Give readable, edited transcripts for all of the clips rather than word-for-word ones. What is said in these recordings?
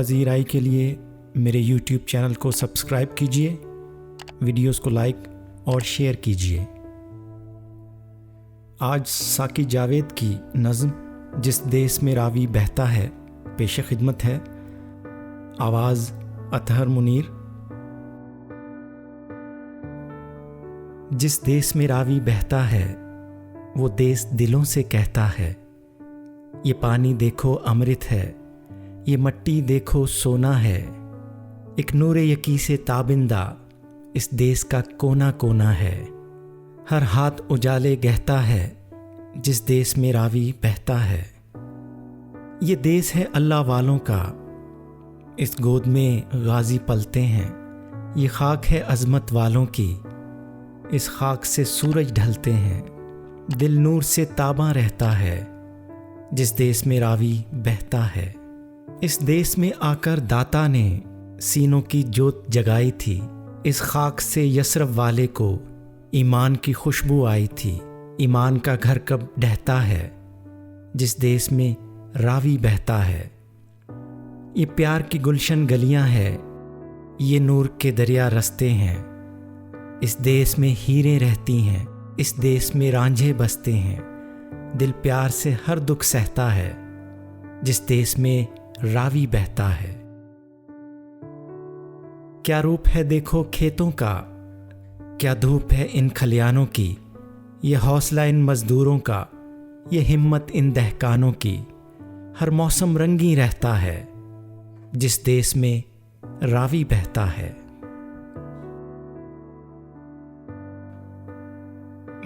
पजीराई के लिए मेरे YouTube चैनल को सब्सक्राइब कीजिए, वीडियोस को लाइक और शेयर कीजिए। आज साकी जावेद की नज़्म जिस देश में रावी बहता है पेश खिदमत है। आवाज़ अतहर मुनीर। जिस देश में रावी बहता है वो देश दिलों से कहता है, ये पानी देखो अमृत है, ये मट्टी देखो सोना है। एक नूरे यकी से ताबिंदा इस देश का कोना कोना है। हर हाथ उजाले गहता है जिस देश में रावी बहता है। ये देश है अल्लाह वालों का, इस गोद में गाजी पलते हैं। ये खाक है अज़मत वालों की, इस खाक से सूरज ढलते हैं। दिल नूर से ताबा रहता है जिस देश में रावी बहता है। इस देश में आकर दाता ने सीनों की जोत जगाई थी। इस खाक से यसरफ वाले को ईमान की खुशबू आई थी। ईमान का घर कब ढहता है जिस देश में रावी बहता है। ये प्यार की गुलशन गलियां हैं, ये नूर के दरिया रस्ते हैं। इस देश में हीरे रहती हैं, इस देश में रांझे बसते हैं। दिल प्यार से हर दुख सहता है जिस देश में रावी बहता है। क्या रूप है देखो खेतों का, क्या धूप है इन खलियानों की। ये हौसला इन मजदूरों का, ये हिम्मत इन दहकानों की। हर मौसम रंगी रहता है जिस देश में रावी बहता है।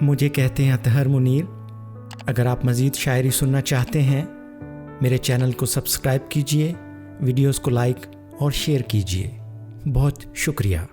मुझे कहते हैं अतहर मुनीर। अगर आप मज़ीद शायरी सुनना चाहते हैं मेरे चैनल को सब्सक्राइब कीजिए, वीडियोस को लाइक और शेयर कीजिए। बहुत शुक्रिया।